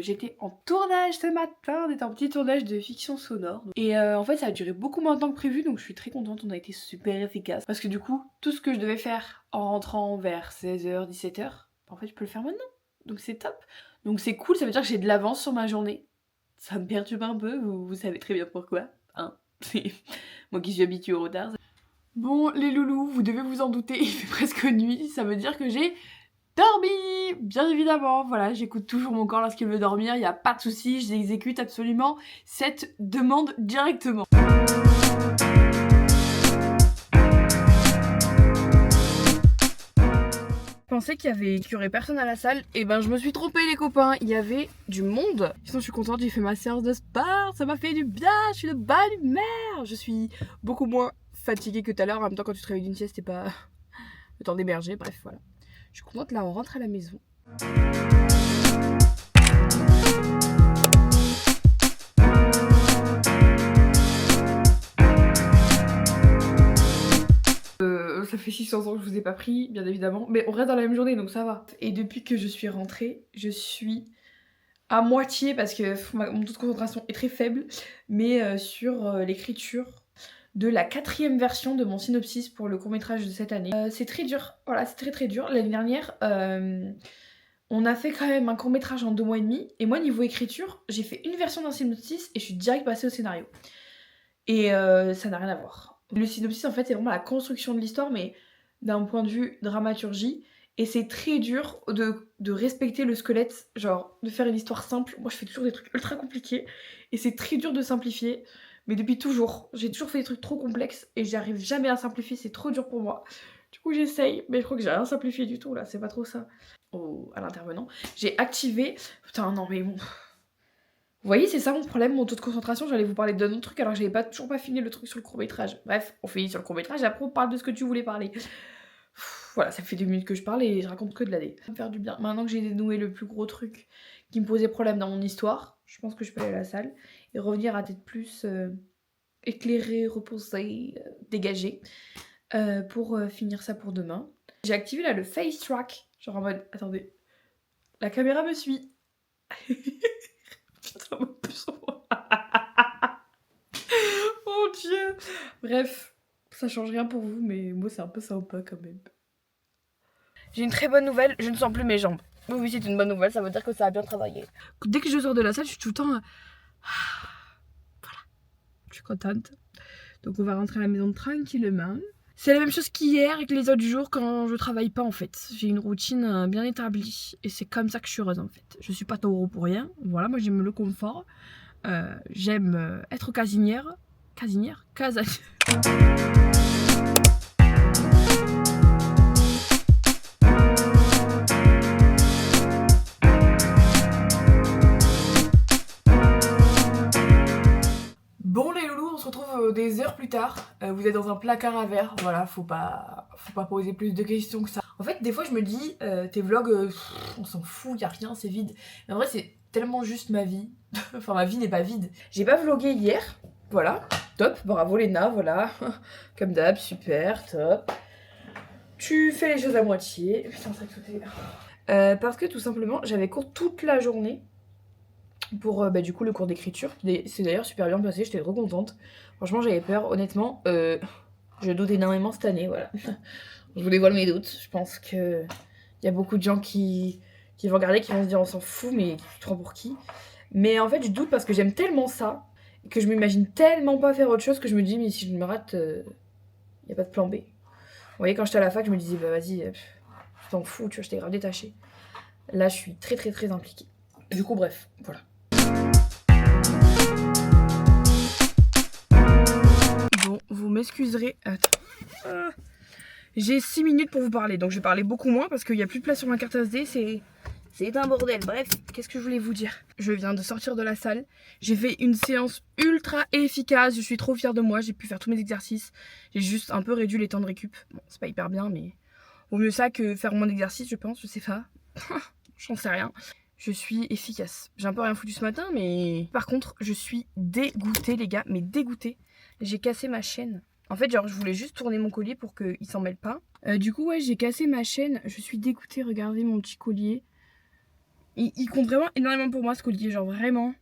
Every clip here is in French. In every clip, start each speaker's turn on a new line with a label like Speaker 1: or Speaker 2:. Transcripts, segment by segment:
Speaker 1: j'étais en tournage ce matin, on était en petit tournage de fiction sonore. Et en fait ça a duré beaucoup moins de temps que prévu, donc je suis très contente, on a été super efficace. Parce que du coup, tout ce que je devais faire en rentrant vers 16h, 17h, en fait je peux le faire maintenant. Donc c'est top. Donc c'est cool, ça veut dire que j'ai de l'avance sur ma journée. Ça me perturbe un peu, vous savez très bien pourquoi. Hein, c'est moi qui suis habituée au retard. Bon les loulous, vous devez vous en douter, il fait presque nuit, ça veut dire que j'ai dormi, bien évidemment, voilà, j'écoute toujours mon corps lorsqu'il veut dormir, il n'y a pas de souci, j'exécute absolument cette demande directement. Je pensais qu'il y aurait personne à la salle, et ben je me suis trompée les copains, il y avait du monde. Sinon je suis contente, j'ai fait ma séance de sport, ça m'a fait du bien, je suis de bonne humeur. Je suis beaucoup moins fatiguée que tout à l'heure, en même temps quand tu te réveilles d'une sieste, c'est pas le temps d'émerger, bref voilà. Je suis contente, là on rentre à la maison. Ça fait 600 ans que je vous ai pas pris, bien évidemment, mais on reste dans la même journée donc ça va. Et depuis que je suis rentrée, je suis à moitié, parce que mon taux de concentration est très faible, mais sur l'écriture de la 4e version de mon synopsis pour le court-métrage de cette année. C'est très dur, voilà, c'est très dur. L'année dernière, on a fait quand même un court-métrage en 2 mois et demi, et moi niveau écriture, j'ai fait une version d'un synopsis et je suis direct passée au scénario. Et ça n'a rien à voir. Le synopsis en fait c'est vraiment la construction de l'histoire, mais d'un point de vue dramaturgie, et c'est très dur de respecter le squelette, genre de faire une histoire simple. Moi je fais toujours des trucs ultra compliqués, et c'est très dur de simplifier, mais depuis toujours, j'ai toujours fait des trucs trop complexes, et j'arrive jamais à simplifier, c'est trop dur pour moi. Du coup j'essaye, mais je crois que j'ai rien simplifié du tout là, c'est pas trop ça. À l'intervenant, j'ai activé... Putain non mais bon... Vous voyez, c'est ça mon problème, mon taux de concentration. J'allais vous parler d'un autre truc alors que j'avais toujours pas fini le truc sur le court-métrage. Bref, on finit sur le court-métrage et après on parle de ce que tu voulais parler. Voilà, ça fait 2 minutes que je parle et je raconte que de la dé. Ça va me faire du bien. Maintenant que j'ai dénoué le plus gros truc qui me posait problème dans mon histoire, je pense que je peux aller à la salle et revenir à tête plus éclairée, reposée, dégagée, pour finir ça pour demain. J'ai activé là le face track, genre en mode, attendez, la caméra me suit. Putain, ma puce. Oh Dieu. Bref, ça change rien pour vous, mais moi c'est un peu sympa quand même. J'ai une très bonne nouvelle, je ne sens plus mes jambes. Oui, c'est une bonne nouvelle, ça veut dire que ça a bien travaillé. Dès que je sors de la salle, je suis tout le temps... Voilà, je suis contente. Donc on va rentrer à la maison tranquillement. C'est la même chose qu'hier et que les autres jours quand je travaille pas en fait. J'ai une routine bien établie et c'est comme ça que je suis heureuse en fait. Je suis pas taureau pour rien. Voilà, moi j'aime le confort. J'aime être casanière. Casanière. Bon les loulous, on se retrouve des heures plus tard. Vous êtes dans un placard à verre, voilà, faut pas poser plus de questions que ça. En fait, des fois je me dis, tes vlogs, on s'en fout, y a rien, c'est vide. Mais en vrai, c'est tellement juste ma vie. Enfin, ma vie n'est pas vide. J'ai pas vlogué hier, voilà, top, bravo Léna, voilà. Comme d'hab, super, top. Tu fais les choses à moitié. Putain, ça tout est... parce que tout simplement, j'avais cours toute la journée pour du coup le cours d'écriture. C'est d'ailleurs super bien passé, j'étais trop contente. Franchement j'avais peur, honnêtement, je doute énormément cette année, voilà. Je vous dévoile mes doutes, je pense que y a beaucoup de gens qui vont regarder, qui vont se dire on s'en fout, mais tu te prends pour qui? Mais en fait je doute parce que j'aime tellement ça, que je m'imagine tellement pas faire autre chose que je me dis mais si je me rate, y a pas de plan B. Vous voyez quand j'étais à la fac je me disais bah vas-y, je t'en fous, tu vois, j'étais grave détachée. Là je suis très très très impliquée. Du coup bref, voilà. Bon, vous m'excuserez. Attends. J'ai 6 minutes pour vous parler, donc je vais parler beaucoup moins parce qu'il n'y a plus de place sur ma carte SD, c'est un bordel. Bref, qu'est-ce que je voulais vous dire? Je viens de sortir de la salle, j'ai fait une séance ultra efficace, je suis trop fière de moi, j'ai pu faire tous mes exercices, j'ai juste un peu réduit les temps de récup. Bon, c'est pas hyper bien, mais vaut mieux ça que faire moins d'exercices, je pense, je sais pas. J'en sais rien. Je suis efficace. J'ai un peu rien foutu ce matin, mais par contre, je suis dégoûtée, les gars, mais dégoûtée. J'ai cassé ma chaîne. En fait, genre, je voulais juste tourner mon collier pour qu'il s'en mêle pas. Du coup, ouais, j'ai cassé ma chaîne. Je suis dégoûtée. Regardez mon petit collier. Il compte vraiment énormément pour moi ce collier, genre vraiment.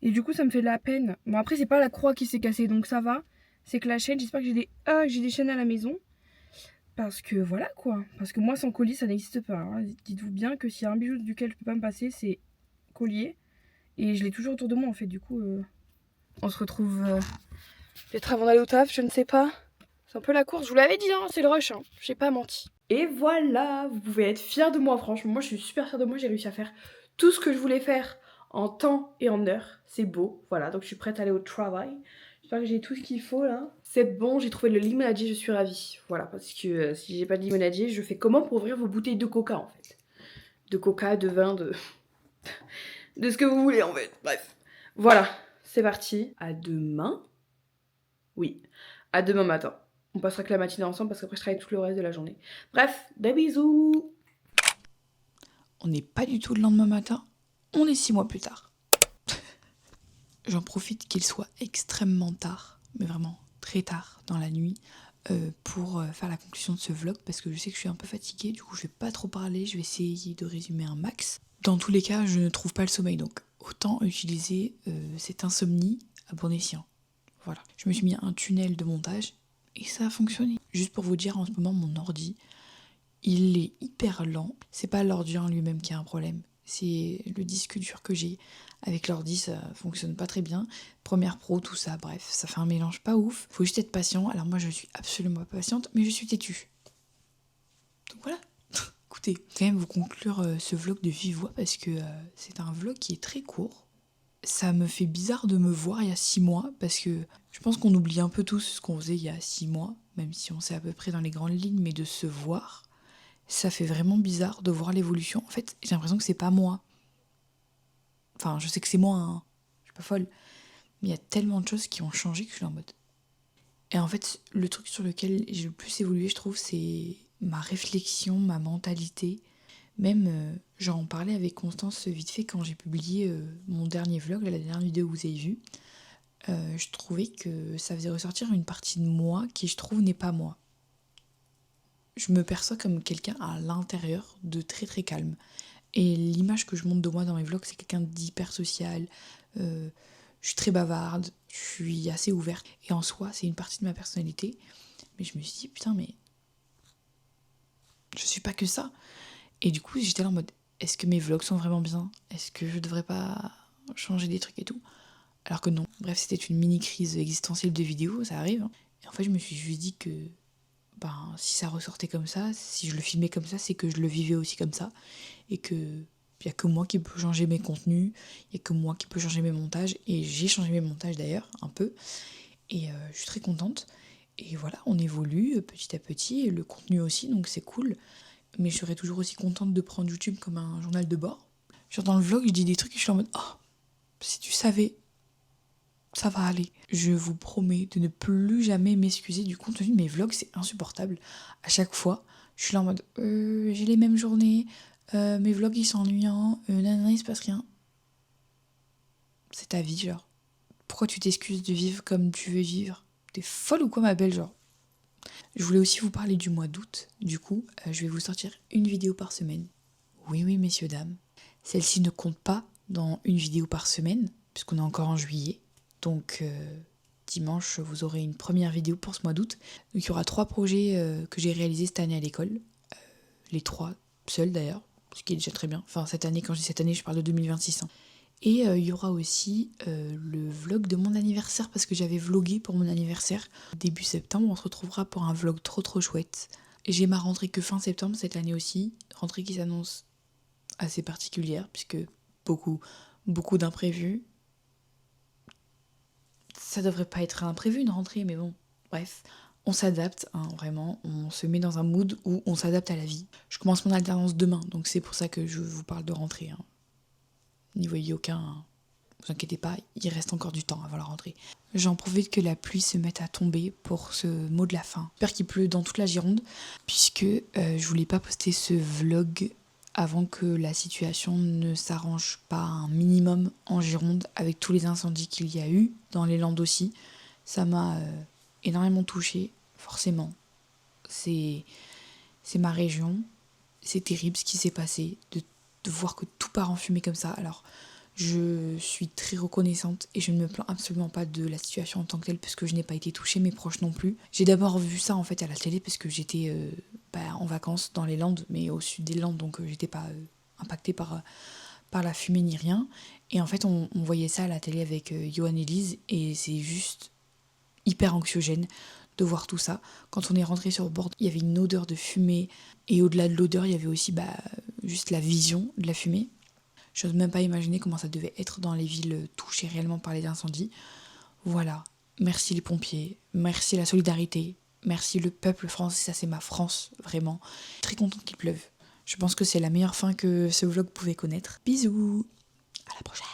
Speaker 1: Et du coup, ça me fait de la peine. Bon, après, c'est pas la croix qui s'est cassée, donc ça va. C'est que la chaîne, j'espère que j'ai des chaînes à la maison. Parce que voilà quoi. Parce que moi, sans collier, ça n'existe pas, hein. Dites-vous bien que s'il y a un bijou duquel je peux pas me passer, c'est collier. Et je l'ai toujours autour de moi en fait. Du coup, on se retrouve peut-être avant d'aller au taf, je ne sais pas. C'est un peu la course. Je vous l'avais dit, hein, c'est le rush. Hein. J'ai pas menti. Et voilà, vous pouvez être fiers de moi, franchement. Moi, je suis super fière de moi. J'ai réussi à faire tout ce que je voulais faire en temps et en heure. C'est beau. Voilà, donc je suis prête à aller au travail. J'espère que j'ai tout ce qu'il faut là. C'est bon, j'ai trouvé le limonadier, je suis ravie. Voilà, parce que si j'ai pas de limonadier, je fais comment pour ouvrir vos bouteilles de coca en fait. De coca, de vin, de ce que vous voulez en fait. Bref. Voilà, c'est parti. À demain. Oui, à demain matin. On passera que la matinée ensemble parce qu'après je travaille tout le reste de la journée. Bref, des bisous.
Speaker 2: On n'est pas du tout le lendemain matin, on est 6 mois plus tard. J'en profite qu'il soit extrêmement tard, mais vraiment très tard dans la nuit, pour faire la conclusion de ce vlog, parce que je sais que je suis un peu fatiguée, du coup je vais pas trop parler, je vais essayer de résumer un max. Dans tous les cas, je ne trouve pas le sommeil, donc autant utiliser cette insomnie à bon escient. Voilà, je me suis mis un tunnel de montage, et ça a fonctionné. Juste pour vous dire, en ce moment, mon ordi, il est hyper lent. C'est pas l'ordi en lui-même qui a un problème, c'est le disque dur que j'ai. Avec l'ordi, ça fonctionne pas très bien. Première Pro, tout ça, bref, ça fait un mélange pas ouf. Faut juste être patient. Alors moi, je suis absolument pas patiente, mais je suis têtue. Donc voilà. Écoutez, je vais quand même vous conclure ce vlog de vive voix parce que c'est un vlog qui est très court. Ça me fait bizarre de me voir il y a 6 mois parce que je pense qu'on oublie un peu tous ce qu'on faisait il y a 6 mois, même si on sait à peu près dans les grandes lignes, mais de se voir, ça fait vraiment bizarre de voir l'évolution. En fait, j'ai l'impression que c'est pas moi. Enfin, je sais que c'est moi, hein. Je suis pas folle. Mais il y a tellement de choses qui ont changé que je suis en mode. Et en fait, le truc sur lequel j'ai le plus évolué, je trouve, c'est ma réflexion, ma mentalité. Même, j'en parlais avec Constance vite fait quand j'ai publié mon dernier vlog, la dernière vidéo que vous avez vue. Je trouvais que ça faisait ressortir une partie de moi qui, je trouve, n'est pas moi. Je me perçois comme quelqu'un à l'intérieur de très très calme. Et l'image que je montre de moi dans mes vlogs, c'est quelqu'un d'hyper social. Je suis très bavarde, je suis assez ouverte. Et en soi, c'est une partie de ma personnalité. Mais je me suis dit, putain, mais je suis pas que ça. Et du coup, j'étais là en mode, est-ce que mes vlogs sont vraiment bien? Est-ce que je devrais pas changer des trucs et tout? Alors que non. Bref, c'était une mini crise existentielle de vidéo, ça arrive. Hein. Et en fait, je me suis juste dit que ben, si ça ressortait comme ça, si je le filmais comme ça, c'est que je le vivais aussi comme ça. Et que il n'y a que moi qui peux changer mes contenus, il n'y a que moi qui peux changer mes montages. Et j'ai changé mes montages d'ailleurs, un peu. Et je suis très contente. Et voilà, on évolue petit à petit, et le contenu aussi, donc c'est cool. Mais je serais toujours aussi contente de prendre YouTube comme un journal de bord. Genre dans le vlog, je dis des trucs et je suis en mode « Oh, si tu savais, ça va aller. » Je vous promets de ne plus jamais m'excuser du contenu de mes vlogs, c'est insupportable. À chaque fois, je suis là en mode j'ai les mêmes journées, mes vlogs ils sont ennuyants, nanana, il se passe rien. C'est ta vie, genre. Pourquoi tu t'excuses de vivre comme tu veux vivre? T'es folle ou quoi, ma belle, genre? Je voulais aussi vous parler du mois d'août. Du coup, je vais vous sortir une vidéo par semaine. Oui, oui, messieurs, dames. Celle-ci ne compte pas dans une vidéo par semaine, puisqu'on est encore en juillet. Donc, dimanche, vous aurez une première vidéo pour ce mois d'août. Donc, il y aura 3 projets que j'ai réalisés cette année à l'école. Les 3 seuls, d'ailleurs, ce qui est déjà très bien. Enfin, cette année, quand je dis cette année, je parle de 2026. Hein. Et il y aura aussi le vlog de mon anniversaire, parce que j'avais vlogué pour mon anniversaire. Début septembre, on se retrouvera pour un vlog trop chouette. Et j'ai ma rentrée que fin septembre cette année aussi. Rentrée qui s'annonce assez particulière, puisque beaucoup d'imprévus. Ça devrait pas être un imprévu une rentrée, mais bon, bref. On s'adapte, hein, vraiment. On se met dans un mood où on s'adapte à la vie. Je commence mon alternance demain, donc c'est pour ça que je vous parle de rentrée. Hein. N'y voyez aucun... Vous inquiétez pas, il reste encore du temps avant la rentrée. J'en profite que la pluie se mette à tomber pour ce mot de la fin. J'espère qu'il pleut dans toute la Gironde, puisque je voulais pas poster ce vlog avant que la situation ne s'arrange pas un minimum en Gironde, avec tous les incendies qu'il y a eu, dans les Landes aussi. Ça m'a énormément touchée, forcément. C'est ma région, c'est terrible ce qui s'est passé, de de voir que tout part en fumée comme ça. Alors, je suis très reconnaissante et je ne me plains absolument pas de la situation en tant que telle parce que je n'ai pas été touchée, mes proches non plus. J'ai d'abord vu ça en fait à la télé parce que j'étais en vacances dans les Landes, mais au sud des Landes, donc j'étais pas impactée par la fumée ni rien. Et en fait, on voyait ça à la télé avec Johan et Lise et c'est juste hyper anxiogène de voir tout ça. Quand on est rentré sur bord, il y avait une odeur de fumée et au-delà de l'odeur, il y avait aussi juste la vision de la fumée. Je n'ose même pas imaginer comment ça devait être dans les villes touchées réellement par les incendies. Voilà, merci les pompiers, merci la solidarité, merci le peuple français, ça c'est ma France, vraiment. Très contente qu'il pleuve. Je pense que c'est la meilleure fin que ce vlog pouvait connaître. Bisous, à la prochaine.